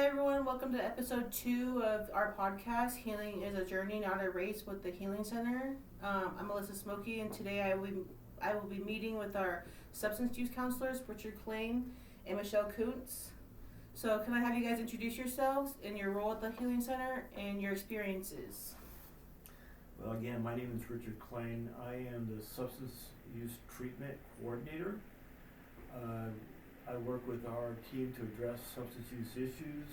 everyone. Welcome to episode 2 of our podcast, Healing is a Journey, Not a Race, with the Healing Center. I'm Melissa Smokey, and today I will be meeting with our substance use counselors, Richard Klain and Michelle Kuntz. So can I have you guys introduce yourselves and your role at the Healing Center and your experiences? Well, again, my name is Richard Klain. I am the Substance Use Treatment Coordinator. I work with our team to address substance use issues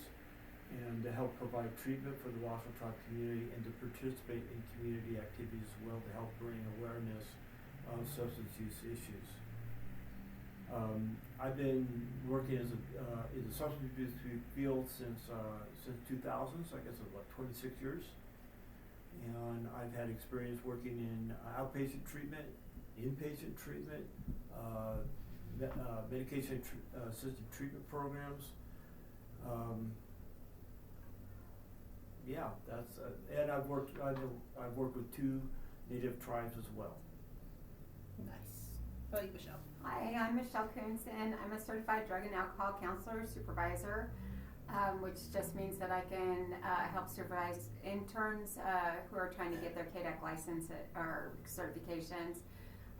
and to help provide treatment for the Washoe Tribe community and to participate in community activities as well to help bring awareness of substance use issues. I've been working as in the substance use field since 2000, so I guess it's 26 years. And I've had experience working in outpatient treatment, inpatient treatment, medication assisted treatment programs. That's and I've worked with 2 native tribes as well. Nice. How about you, Michelle? Hi, I'm Michelle Kuntz, and I'm a certified drug and alcohol counselor supervisor, which just means that I can help supervise interns who are trying to get their KDAC license or certifications.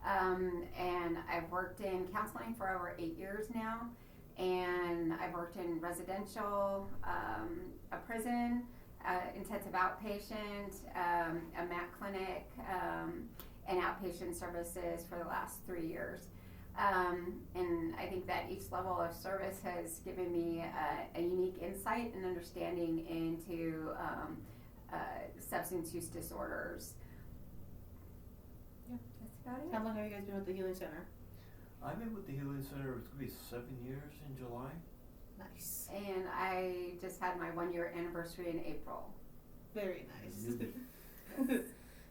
And I've worked in counseling for over 8 years now, and I've worked in residential, a prison, intensive outpatient, a MAC clinic, and outpatient services for the last 3 years. And I think that each level of service has given me a unique insight and understanding into substance use disorders. Yeah, that's about it. How long have you guys been with the Healing Center? I've been with the Healing Center, it's going to be 7 years in July. Nice. And I just had my 1-year anniversary in April. Very nice.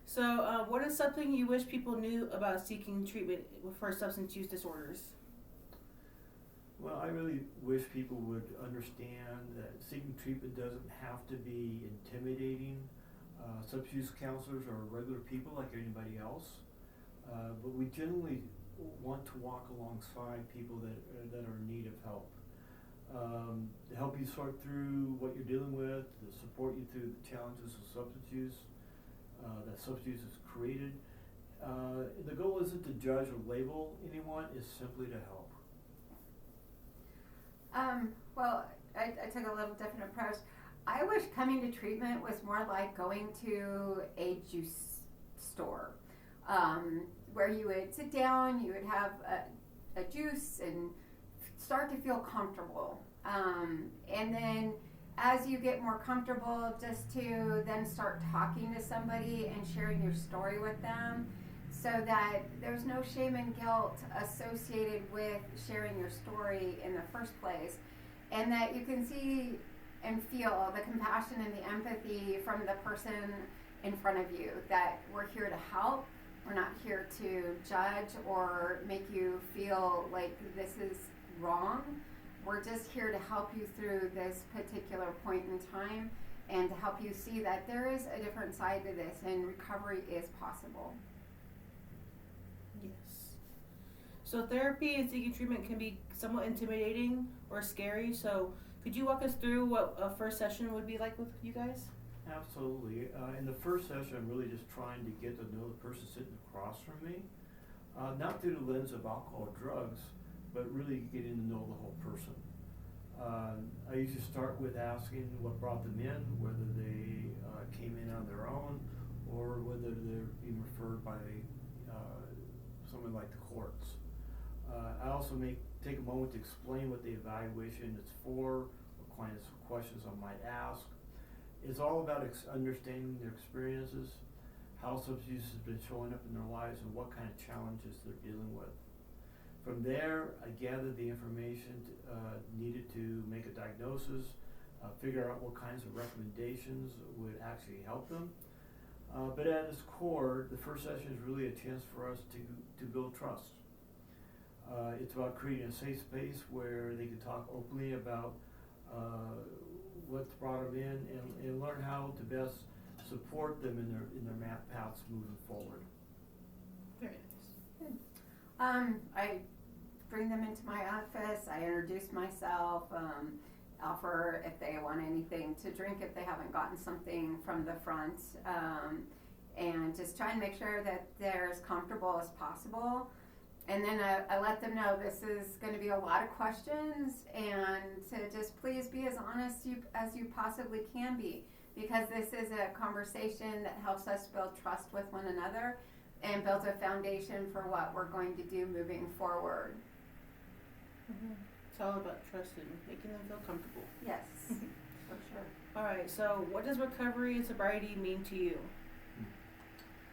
So, what is something you wish people knew about seeking treatment for substance use disorders? Well, I really wish people would understand that seeking treatment doesn't have to be intimidating. Substance use counselors are regular people like anybody else, but we generally want to walk alongside people that are in need of help. To help you sort through what you're dealing with, to support you through the challenges of substance use that substance use has created. The goal isn't to judge or label anyone, it's simply to help. Well, I took a little different approach. I wish coming to treatment was more like going to a juice store, where you would sit down, you would have a juice and start to feel comfortable. And then as you get more comfortable, just to then start talking to somebody and sharing your story with them, so that there's no shame and guilt associated with sharing your story in the first place, and that you can see and feel the compassion and the empathy from the person in front of you, that we're here to help. We're not here to judge or make you feel like this is wrong. We're just here to help you through this particular point in time and to help you see that there is a different side to this and recovery is possible. Yes. So therapy and seeking treatment can be somewhat intimidating or scary. So could you walk us through what a first session would be like with you guys? Absolutely. In the first session, I'm really just trying to get to know the person sitting across from me, not through the lens of alcohol or drugs, but really getting to know the whole person. I usually start with asking what brought them in, whether they came in on their own, or whether they're being referred by someone like the courts. I also take a moment to explain what the evaluation is for, what kinds of questions I might ask. It's all about understanding their experiences, how substance use has been showing up in their lives, and what kind of challenges they're dealing with. From there, I gather the information needed to make a diagnosis, figure out what kinds of recommendations would actually help them. But at its core, the first session is really a chance for us to build trust. It's about creating a safe space where they can talk openly about what's brought them in and learn how to best support them in their paths moving forward. Very nice. Good. I bring them into my office, I introduce myself, offer if they want anything to drink if they haven't gotten something from the front, and just try and make sure that they're as comfortable as possible. And then I let them know this is going to be a lot of questions, and to just please be as honest as you possibly can be, because this is a conversation that helps us build trust with one another and build a foundation for what we're going to do moving forward. Mm-hmm. It's all about trust and making them feel comfortable. Yes, for sure. All right, so what does recovery and sobriety mean to you?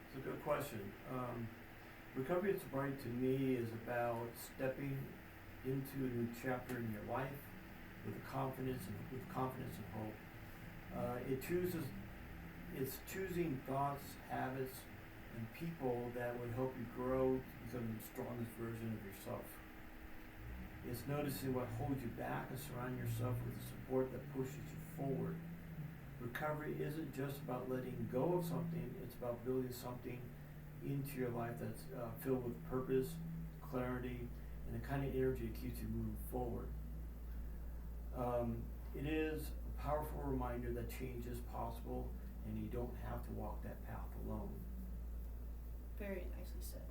It's a good question. Recovery and sobriety to me is about stepping into a new chapter in your life with confidence and hope. It's choosing thoughts, habits, and people that would help you grow to become the strongest version of yourself. It's noticing what holds you back and surrounding yourself with the support that pushes you forward. Recovery isn't just about letting go of something, it's about building something into your life that's filled with purpose, clarity, and the kind of energy that keeps you moving forward. It is a powerful reminder that change is possible and you don't have to walk that path alone. Very nicely said.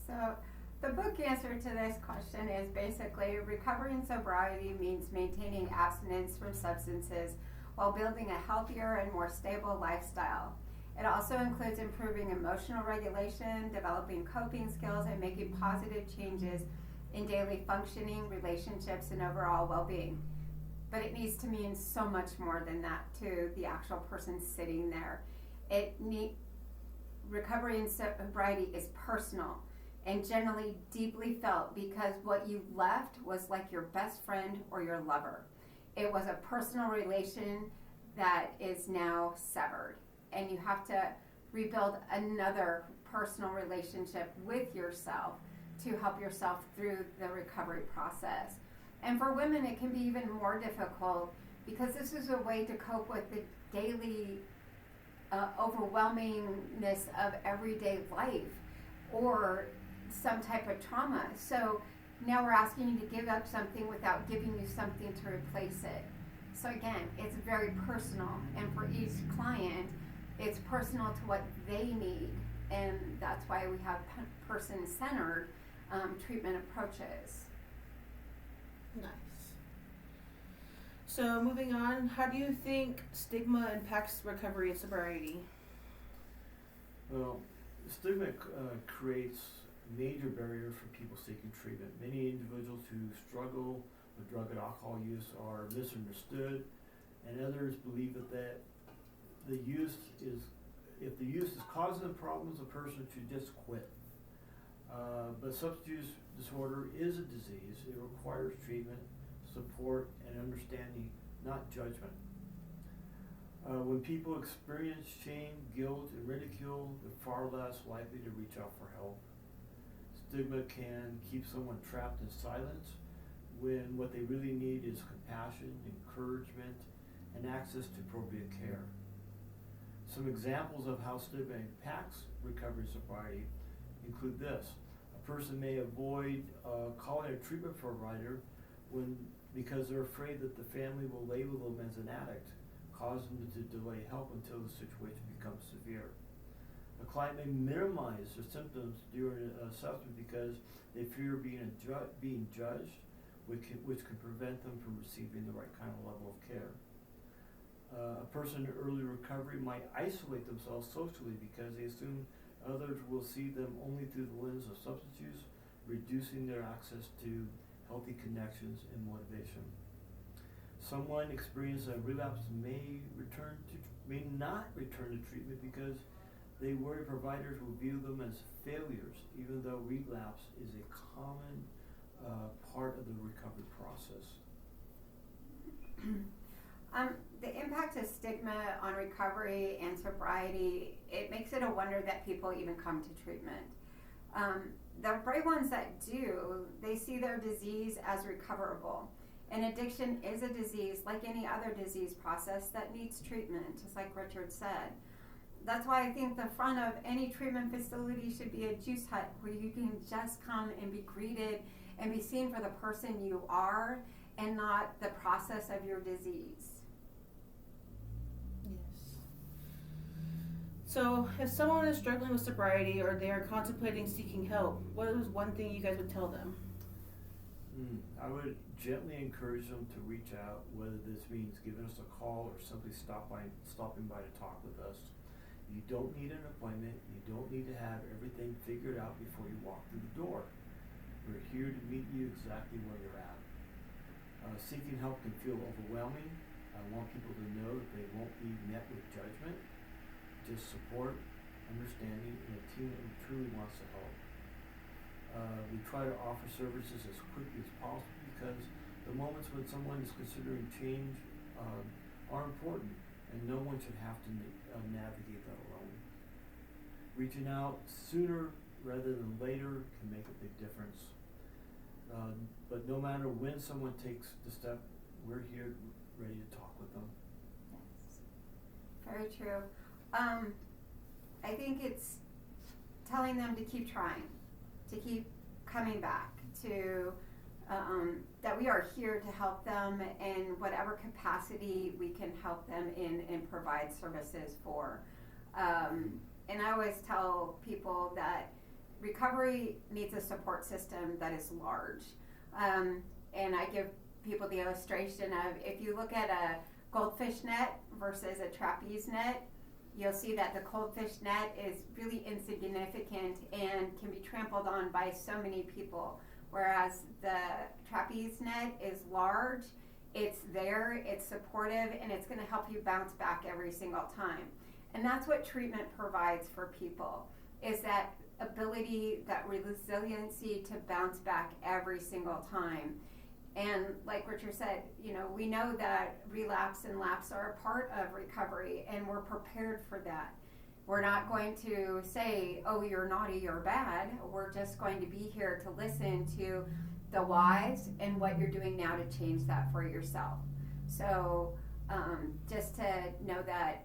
So the book answer to this question is basically recovery and sobriety means maintaining abstinence from substances while building a healthier and more stable lifestyle. It also includes improving emotional regulation, developing coping skills, and making positive changes in daily functioning, relationships, and overall well-being. But it needs to mean so much more than that to the actual person sitting there. Recovery and sobriety is personal and generally deeply felt because what you left was like your best friend or your lover. It was a personal relation that is now severed, and you have to rebuild another personal relationship with yourself to help yourself through the recovery process. And for women, it can be even more difficult because this is a way to cope with the daily overwhelmingness of everyday life or some type of trauma. So now we're asking you to give up something without giving you something to replace it. So again, it's very personal, and for each client, it's personal to what they need, and that's why we have person-centered treatment approaches. Nice. So moving on, how do you think stigma impacts recovery and sobriety? Well, stigma creates major barriers for people seeking treatment. Many individuals who struggle with drug and alcohol use are misunderstood, and others believe that if the use is causing the problems, a person should just quit. But substance use disorder is a disease. It requires treatment, support, and understanding, not judgment. When people experience shame, guilt, and ridicule, they're far less likely to reach out for help. Stigma can keep someone trapped in silence when what they really need is compassion, encouragement, and access to appropriate care. Some examples of how stigma impacts recovery and sobriety include this. A person may avoid calling a treatment provider because they're afraid that the family will label them as an addict, causing them to delay help until the situation becomes severe. A client may minimize their symptoms during an assessment because they fear being judged, which can prevent them from receiving the right kind of level of care. A person in early recovery might isolate themselves socially because they assume others will see them only through the lens of substance use, reducing their access to healthy connections and motivation. Someone experiencing a relapse may not return to treatment because they worry providers will view them as failures, even though relapse is a common part of the recovery process. The impact of stigma on recovery and sobriety, it makes it a wonder that people even come to treatment. The brave ones that do, they see their disease as recoverable. And addiction is a disease like any other disease process that needs treatment, just like Richard said. That's why I think the front of any treatment facility should be a juice hut where you can just come and be greeted and be seen for the person you are and not the process of your disease. Yes. So, if someone is struggling with sobriety or they are contemplating seeking help, what is one thing you guys would tell them? I would gently encourage them to reach out, whether this means giving us a call or simply stopping by to talk with us. You don't need an appointment. You don't need to have everything figured out before you walk through the door. We're here to meet you exactly where you're at. Seeking help can feel overwhelming. I want people to know that they won't be met with judgment, just support, understanding, and a team that truly wants to help. We try to offer services as quickly as possible because the moments when someone is considering change are important, and no one should have to navigate that alone. Reaching out sooner rather than later can make a big difference. But no matter when someone takes the step, we're here ready to talk with them. Yes, very true. I think it's telling them to keep trying, to keep coming back, to that we are here to help them in whatever capacity we can help them in and provide services for. And I always tell people that recovery needs a support system that is large. And I give people the illustration of, if you look at a goldfish net versus a trapeze net, you'll see that the goldfish net is really insignificant and can be trampled on by so many people, whereas the trapeze net is large, it's there, it's supportive, and it's going to help you bounce back every single time. And that's what treatment provides for people, is that ability, that resiliency to bounce back every single time. And like Richard said, we know that relapse and lapse are a part of recovery, and we're prepared for that. We're not going to say, oh, you're naughty, you're bad. We're just going to be here to listen to the whys and what you're doing now to change that for yourself. So just to know that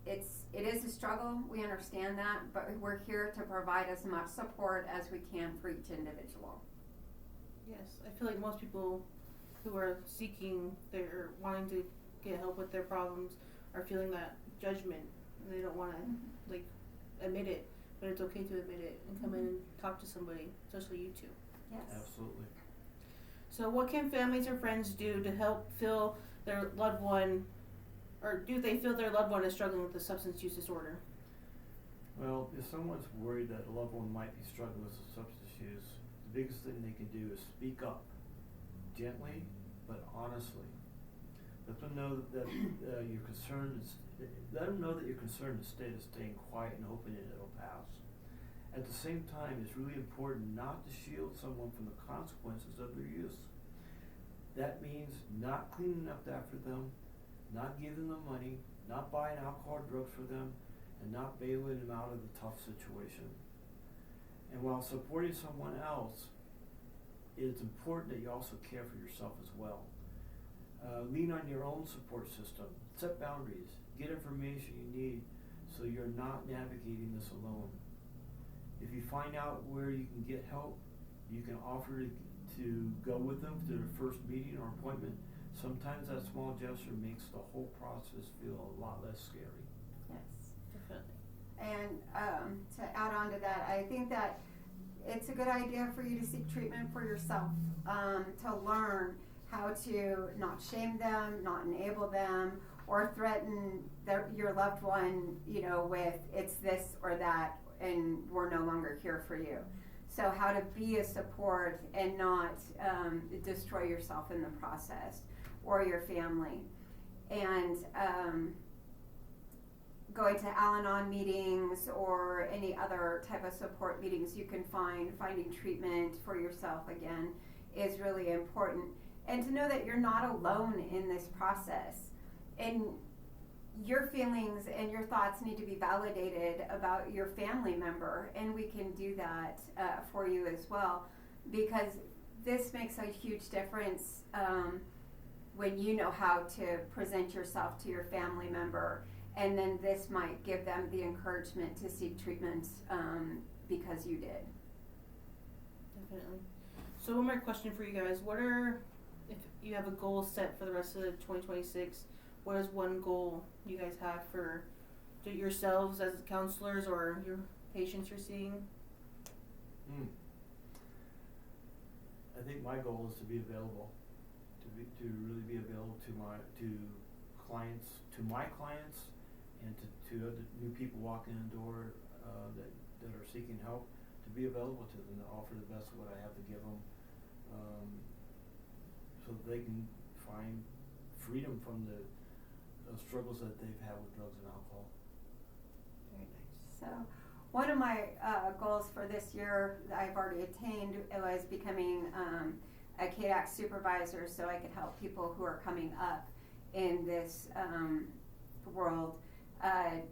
it is a struggle, we understand that, but we're here to provide as much support as we can for each individual. Yes, I feel like most people who are seeking, they're wanting to get help with their problems, are feeling that judgment, and they don't want to admit it, but it's okay to admit it and come in and talk to somebody, especially you two. Yes. Absolutely. So what can families or friends do to help feel their loved one, or do they feel their loved one is struggling with a substance use disorder? Well, if someone's worried that a loved one might be struggling with substance use, the biggest thing they can do is speak up, gently but honestly. Let them know that you're concerned. Let them know that you're concerned instead of staying quiet and hoping that it'll pass. At the same time, it's really important not to shield someone from the consequences of their use. That means not cleaning up after them, not giving them money, not buying alcohol or drugs for them, and not bailing them out of the tough situation. And while supporting someone else, it's important that you also care for yourself as well. Lean on your own support system, set boundaries, get information you need so you're not navigating this alone. If you find out where you can get help, you can offer to go with them to their first meeting or appointment. Sometimes that small gesture makes the whole process feel a lot less scary. Yes. Definitely. And to add on to that, I think that it's a good idea for you to seek treatment for yourself, to learn how to not shame them, not enable them, or threaten your loved one, with it's this or that, and we're no longer here for you. So how to be a support and not destroy yourself in the process or your family. And going to Al-Anon meetings or any other type of support meetings you can finding treatment for yourself again is really important. And to know that you're not alone in this process. And your feelings and your thoughts need to be validated about your family member, and we can do that for you as well, because this makes a huge difference when you know how to present yourself to your family member, and then this might give them the encouragement to seek treatment because you did. Definitely. So one more question for you guys. What are, you have a goal set for the rest of 2026. What is one goal you guys have for yourselves as counselors or your patients you're seeing? I think my goal is to be available, to really be available to my clients, and to other new people walking in the door that are seeking help, to be available to them, to offer the best of what I have to give them, so that they can find freedom from the struggles that they've had with drugs and alcohol. Very nice. So, one of my goals for this year that I've already attained was becoming a KDAC supervisor, so I could help people who are coming up in this world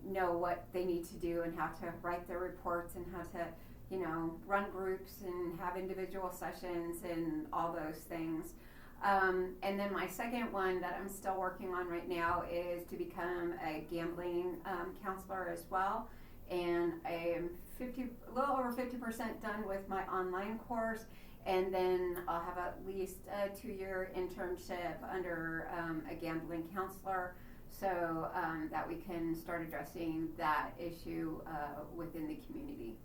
know what they need to do and how to write their reports and how to, run groups and have individual sessions and all those things. And then my second one that I'm still working on right now is to become a gambling counselor as well. And I am a little over 50% done with my online course, and then I'll have at least a 2-year internship under a gambling counselor, so that we can start addressing that issue within the community.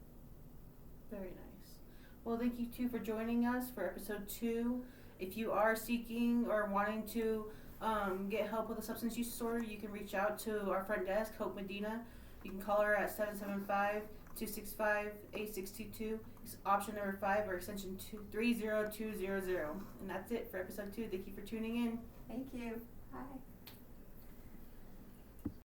Very nice. Well, thank you too for joining us for episode 2. If you are seeking or wanting to get help with a substance use disorder, you can reach out to our front desk, Hope Medina. You can call her at 775-265-8622. It's option number 5 or extension 30200. And that's it for episode 2. Thank you for tuning in. Thank you. Bye.